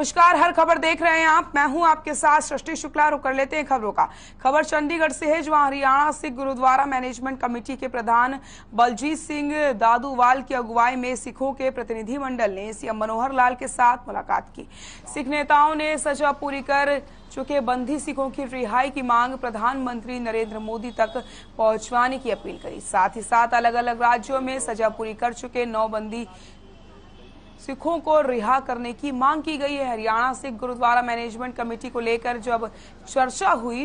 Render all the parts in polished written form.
नमस्कार, हर खबर देख रहे हैं आप। मैं हूं आपके साथ सृष्टि शुक्ला। रुक कर लेते हैं खबरों का। खबर चंडीगढ़ से है, जहां हरियाणा सिख गुरुद्वारा मैनेजमेंट कमेटी के प्रधान बलजीत सिंह दादूवाल की अगुवाई में सिखों के प्रतिनिधिमंडल ने सीएम मनोहर लाल के साथ मुलाकात की। सिख नेताओं ने सजा पूरी कर चुके बंदी सिखों की रिहाई की मांग प्रधानमंत्री नरेंद्र मोदी तक पहुंचवाने की अपील करी। साथ ही साथ अलग अलग राज्यों में सजा पूरी कर चुके 9 बंदी सिखों को रिहा करने की मांग की गई है। हरियाणा सिख गुरुद्वारा मैनेजमेंट कमेटी को लेकर जब चर्चा हुई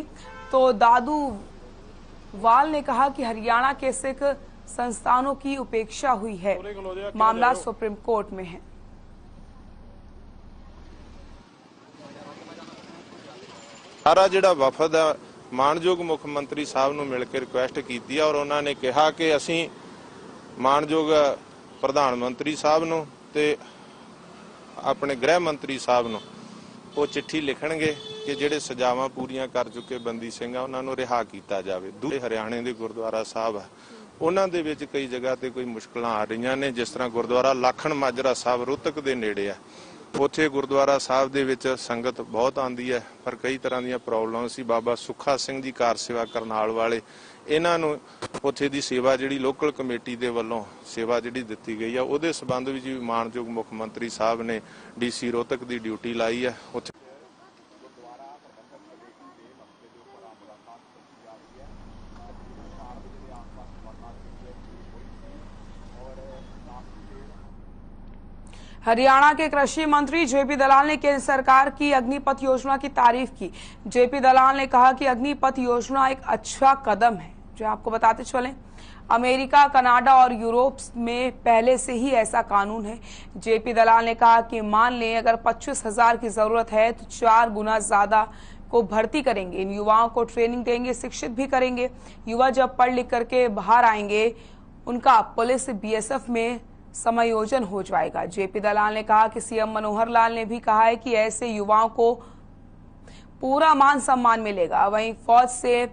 तो दादूवाल ने कहा कि हरियाणा के सिख संस्थानों की उपेक्षा हुई है, मामला सुप्रीम कोर्ट में है। सारा जिहड़ा वफद है मानयोग मुख मंत्री साहब नूं मिल के रिक्वेस्ट की है और उन्होंने कहा कि असीं मानयोग प्रधानमंत्री साहब नूं ते अपने गृह मंत्री साहब नूं वो चिट्ठी लिखणगे कि जिहड़े सजावां पूरीआं कर चुके बंदी सिंह आ उन्हां नूं रिहा कीता जावे। दूसरे हरियाणे दे गुरुद्वारा साहब है उन्हां दे विच कई जगह ते कोई मुश्किलां आ रहीआं ने, जिस तरह गुरुद्वारा लाखण माजरा साहब रोहतक दे नेड़े है। उत्थे गुरुद्वारा साहब दे विच संगत बहुत आंदी है पर कई तरह दीआं प्रॉब्लम सी। बाबा सुखा सिंह जी कार सेवा करनाल वाले इन्हां नूं उत्थे दी सेवा जिहड़ी लोकल कमेटी दे वल्लों सेवा जिहड़ी दित्ती गई है उहदे संबंध विच भी मानयोग मुख मंत्री साहब ने डीसी रोहतक दी ड्यूटी लाई है। उत्थे हरियाणा के कृषि मंत्री जेपी दलाल ने केंद्र सरकार की अग्निपथ योजना की तारीफ की। जेपी दलाल ने कहा कि अग्निपथ योजना एक अच्छा कदम है। जो आपको बताते चलें, अमेरिका, कनाडा और यूरोप में पहले से ही ऐसा कानून है। जेपी दलाल ने कहा कि मान लें अगर 25,000 की जरूरत है तो 4 गुना ज्यादा को भर्ती करेंगे। इन युवाओं को ट्रेनिंग देंगे, शिक्षित भी करेंगे। युवा जब पढ़ लिख करके बाहर आएंगे उनका पुलिस, बीएसएफ में समायोजन हो जाएगा। जेपी दलाल ने कहा कि सीएम मनोहर लाल ने भी कहा है कि ऐसे युवाओं को पूरा मान सम्मान मिलेगा। वहीं फौज से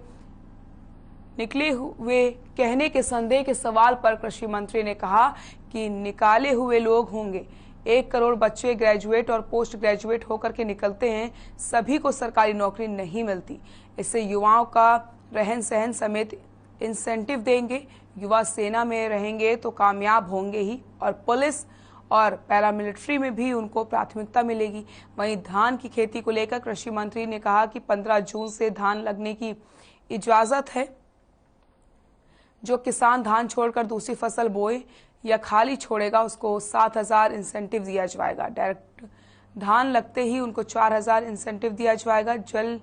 निकले हुए कहने के संदेह के सवाल पर कृषि मंत्री ने कहा कि निकाले हुए लोग होंगे। 1 करोड़ बच्चे ग्रेजुएट और पोस्ट ग्रेजुएट होकर के निकलते हैं, सभी को सरकारी नौकरी नहीं मिलती। इससे युवाओं का रहन सहन समेत इंसेंटिव देंगे। युवा सेना में रहेंगे तो कामयाब होंगे ही, और पुलिस और पैरामिलिट्री में भी उनको प्राथमिकता मिलेगी। वहीं धान की खेती को लेकर कृषि मंत्री ने कहा कि 15 जून से धान लगने की इजाजत है। जो किसान धान छोड़कर दूसरी फसल बोए या खाली छोड़ेगा उसको 7,000 इंसेंटिव दिया जाएगा। डायरेक्ट धान लगते ही उनको 4,000 इंसेंटिव दिया जाएगा। जल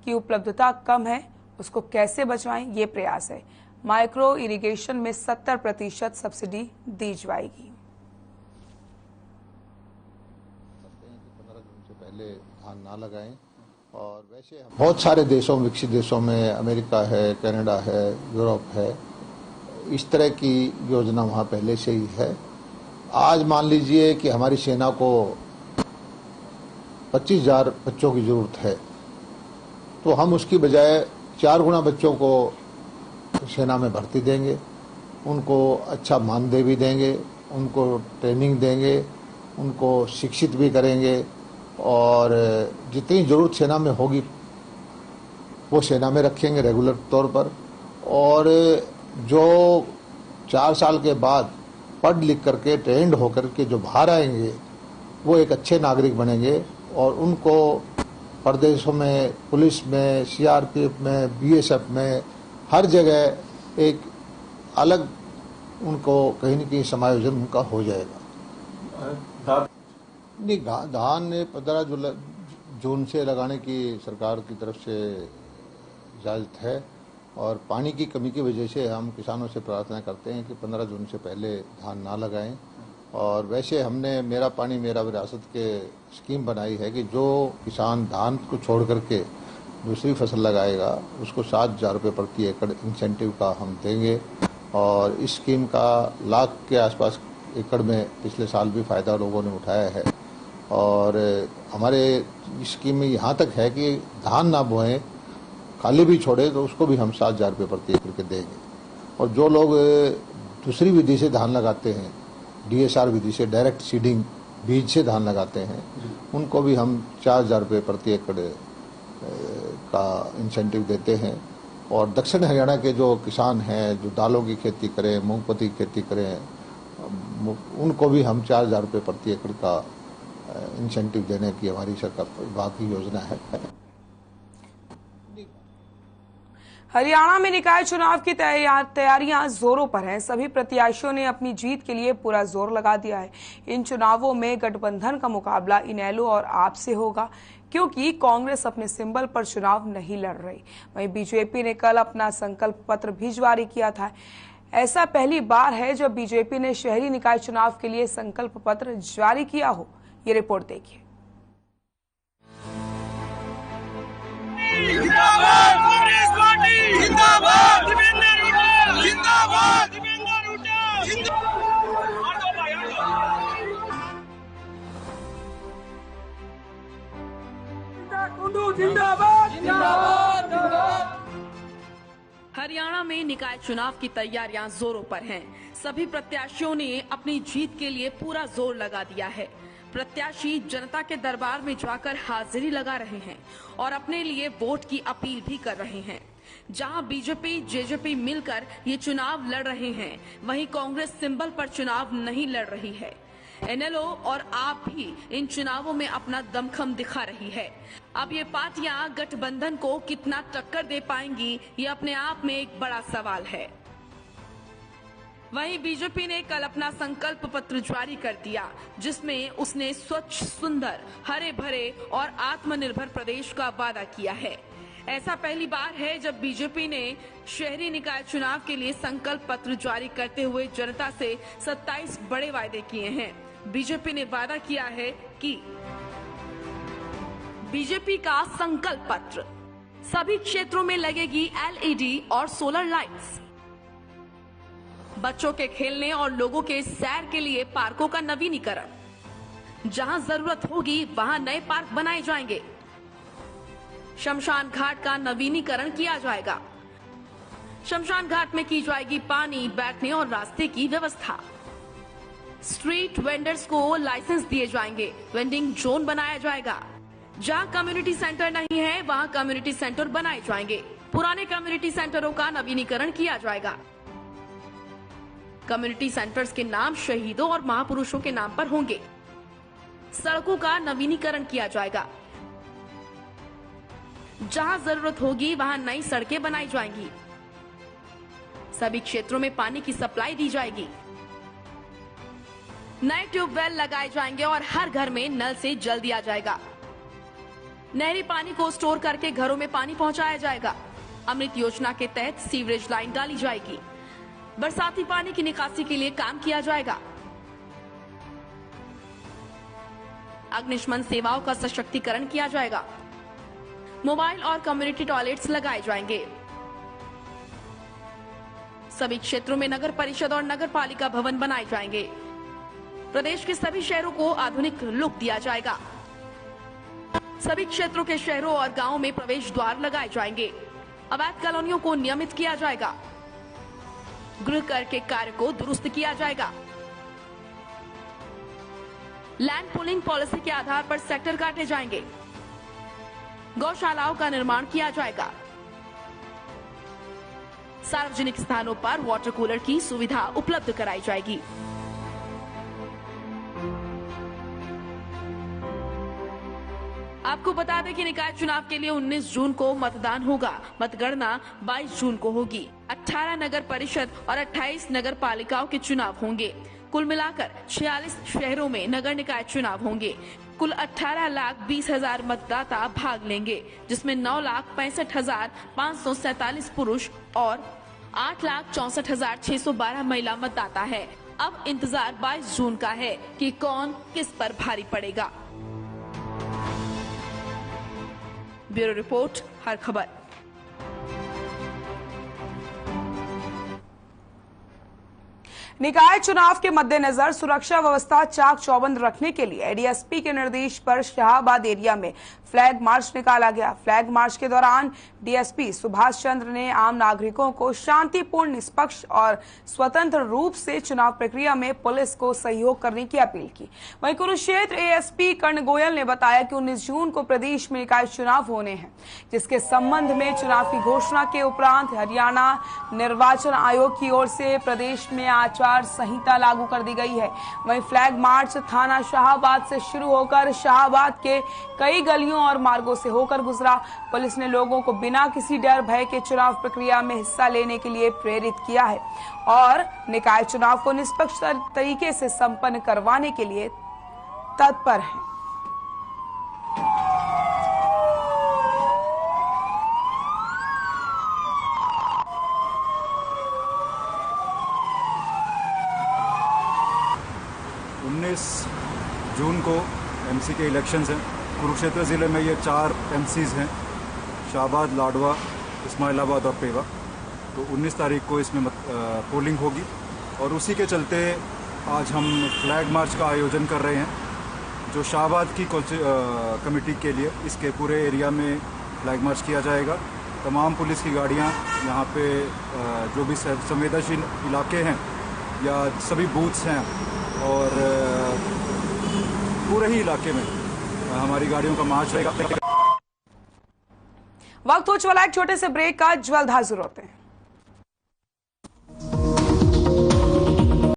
की उपलब्धता कम है, उसको कैसे बचाएं, ये प्रयास है। माइक्रो इरिगेशन में 70% सब्सिडी दी जाएगी। 15 जून से पहले धान ना लगाएं। और वैसे बहुत सारे देशों, विकसित देशों में, अमेरिका है, कनाडा है, यूरोप है, इस तरह की योजना वहाँ पहले से ही है। आज मान लीजिए कि हमारी सेना को 25,000 बच्चों की जरूरत है तो हम उसकी बजाय 4 गुना बच्चों को सेना में भर्ती देंगे, उनको अच्छा मानदेय भी देंगे, उनको ट्रेनिंग देंगे, उनको शिक्षित भी करेंगे और जितनी जरूरत सेना में होगी वो सेना में रखेंगे रेगुलर तौर पर। और जो 4 साल के बाद पढ़ लिख करके ट्रेंड होकर के जो बाहर आएंगे वो एक अच्छे नागरिक बनेंगे और उनको प्रदेशों में, पुलिस में, सीआरपीएफ में, बीएसएफ में, हर जगह एक अलग उनको कहीं न कहीं समायोजन उनका हो जाएगा। नहीं, धान 15 जून से लगाने की सरकार की तरफ से इजाजत है और पानी की कमी की वजह से हम किसानों से प्रार्थना करते हैं कि 15 जून से पहले धान ना लगाएं। और वैसे हमने मेरा पानी मेरा विरासत के स्कीम बनाई है कि जो किसान धान को छोड़ करके दूसरी फसल लगाएगा उसको 7,000 रुपये प्रति एकड़ इंसेंटिव का हम देंगे। और इस स्कीम का लाख के आसपास एकड़ में पिछले साल भी फायदा लोगों ने उठाया है। और हमारे इस स्कीम में यहाँ तक है कि धान ना बोएं, खाली भी छोड़े तो उसको भी हम 7,000 रुपये प्रति एकड़ के देंगे। और जो लोग दूसरी विधि से धान लगाते हैं, डीएसआर विधि से, डायरेक्ट सीडिंग बीज से धान लगाते हैं, उनको भी हम 4,000 रुपये प्रति एकड़ का इंसेंटिव देते हैं। और दक्षिण हरियाणा के जो किसान हैं, जो दालों की खेती करें, मूंगफली की खेती करें, उनको भी हम 4,000 रुपये प्रति एकड़ का इंसेंटिव देने की हमारी सरकार विभाग की योजना है। हरियाणा में निकाय चुनाव की तैयारियां जोरों पर हैं। सभी प्रत्याशियों ने अपनी जीत के लिए पूरा जोर लगा दिया है। इन चुनावों में गठबंधन का मुकाबला इनेलो और आप से होगा, क्योंकि कांग्रेस अपने सिंबल पर चुनाव नहीं लड़ रही। वहीं बीजेपी ने कल अपना संकल्प पत्र भी जारी किया था। ऐसा पहली बार है जब बीजेपी ने शहरी निकाय चुनाव के लिए संकल्प पत्र जारी किया हो। ये रिपोर्ट देखिए। जिंदाबाद कांग्रेस पार्टी, जिंदाबाद दीपेंद्र हुड्डा, जिंदाबाद दीपेंद्र हुड्डा, जिंदाबाद, जिंदाबाद। हरियाणा में निकाय चुनाव की तैयारियां जोरों पर हैं। सभी प्रत्याशियों ने अपनी जीत के लिए पूरा जोर लगा दिया है। प्रत्याशी जनता के दरबार में जाकर हाजिरी लगा रहे हैं और अपने लिए वोट की अपील भी कर रहे हैं। जहां बीजेपी जेजेपी मिलकर ये चुनाव लड़ रहे हैं, वहीं कांग्रेस सिंबल पर चुनाव नहीं लड़ रही है। एनएलओ और आप भी इन चुनावों में अपना दमखम दिखा रही है। अब ये पार्टियां गठबंधन को कितना टक्कर दे पाएंगी, ये अपने आप में एक बड़ा सवाल है। वहीं बीजेपी ने कल अपना संकल्प पत्र जारी कर दिया, जिसमें उसने स्वच्छ, सुंदर, हरे भरे और आत्मनिर्भर प्रदेश का वादा किया है। ऐसा पहली बार है जब बीजेपी ने शहरी निकाय चुनाव के लिए संकल्प पत्र जारी करते हुए जनता से 27 बड़े वायदे किए हैं। बीजेपी ने वादा किया है कि बीजेपी का संकल्प पत्र, सभी क्षेत्रों में लगेगी एलईडी और सोलर लाइट्स। बच्चों के खेलने और लोगों के सैर के लिए पार्कों का नवीनीकरण, जहां जरूरत होगी वहां नए पार्क बनाए जाएंगे। शमशान घाट का नवीनीकरण किया जाएगा। शमशान घाट में की जाएगी पानी, बैठने और रास्ते की व्यवस्था। स्ट्रीट वेंडर्स को लाइसेंस दिए जाएंगे। वेंडिंग जोन बनाया जाएगा। जहां कम्युनिटी सेंटर नहीं है वहां कम्युनिटी सेंटर बनाए जाएंगे। पुराने कम्युनिटी सेंटरों का नवीनीकरण किया जाएगा। कम्युनिटी सेंटर्स के नाम शहीदों और महापुरुषों के नाम पर होंगे। सड़कों का नवीनीकरण किया जाएगा। जहां जरूरत होगी वहां नई सड़कें बनाई जाएंगी। सभी क्षेत्रों में पानी की सप्लाई दी जाएगी। नए ट्यूबवेल लगाए जाएंगे और हर घर में नल से जल दिया जाएगा। नहरी पानी को स्टोर करके घरों में पानी पहुंचाया जाएगा। अमृत योजना के तहत सीवरेज लाइन डाली जाएगी। बरसाती पानी की निकासी के लिए काम किया जाएगा। अग्निशमन सेवाओं का सशक्तिकरण किया जाएगा। मोबाइल और कम्युनिटी टॉयलेट्स लगाए जाएंगे। सभी क्षेत्रों में नगर परिषद और नगर पालिका भवन बनाए जाएंगे। प्रदेश के सभी शहरों को आधुनिक लुक दिया जाएगा। सभी क्षेत्रों के शहरों और गांवों में प्रवेश द्वार लगाए जाएंगे। अवैध कॉलोनियों को नियमित किया जाएगा। गृह कर के कार्य को दुरुस्त किया जाएगा। लैंड पूलिंग पॉलिसी के आधार पर सेक्टर काटे जाएंगे। गौशालाओं का निर्माण किया जाएगा। सार्वजनिक स्थानों पर वाटर कूलर की सुविधा उपलब्ध कराई जाएगी। आपको बता दें कि निकाय चुनाव के लिए 19 जून को मतदान होगा। मतगणना 22 जून को होगी। 18 नगर परिषद और 28 नगर पालिकाओं के चुनाव होंगे। कुल मिलाकर 46 शहरों में नगर निकाय चुनाव होंगे। कुल 18,20,000 मतदाता भाग लेंगे, जिसमें 9,65,547 पुरुष और 8,64,612 महिला मतदाता है। अब इंतजार 22 जून का है कि कौन किस पर भारी पड़ेगा। ब्यूरो रिपोर्ट, हर खबर। निकाय चुनाव के मद्देनजर सुरक्षा व्यवस्था चाक चौबंद रखने के लिए एडीएसपी के निर्देश पर शाहबाद एरिया में फ्लैग मार्च निकाला गया। फ्लैग मार्च के दौरान डीएसपी सुभाष चंद्र ने आम नागरिकों को शांतिपूर्ण, निष्पक्ष और स्वतंत्र रूप से चुनाव प्रक्रिया में पुलिस को सहयोग करने की अपील की। वहीं कुरुक्षेत्र एएसपी कर्ण गोयल ने बताया कि 19 जून को प्रदेश में निकाय चुनाव होने हैं, जिसके संबंध में चुनाव की घोषणा के उपरांत हरियाणा निर्वाचन आयोग की ओर से प्रदेश में आचार संहिता लागू कर दी गई है। वहीं फ्लैग मार्च थाना शाहाबाद से शुरू होकर शाहाबाद के कई गलियों और मार्गों से होकर गुजरा। पुलिस ने लोगों को बिना किसी डर भय के चुनाव प्रक्रिया में हिस्सा लेने के लिए प्रेरित किया है और निकाय चुनाव को निष्पक्ष तरीके से संपन्न करवाने के लिए तत्पर है। जून को एमसी के इलेक्शंस हैं। कुरुक्षेत्र ज़िले में ये 4 एमसीज हैं, शाहबाद, लाडवा, इस्माइलाबाद और पेवा। तो 19 तारीख को इसमें पोलिंग होगी और उसी के चलते आज हम फ्लैग मार्च का आयोजन कर रहे हैं, जो शाहबाद की कमेटी के लिए इसके पूरे एरिया में फ्लैग मार्च किया जाएगा। तमाम पुलिस की गाड़ियां यहाँ पे जो भी संवेदनशील इलाके हैं या सभी बूथ्स हैं और पूरे ही इलाके में हमारी गाड़ियों का मार्च रहेगा। वक्त हो चुका है एक छोटे से ब्रेक का, जल्द हाजिर होते हैं।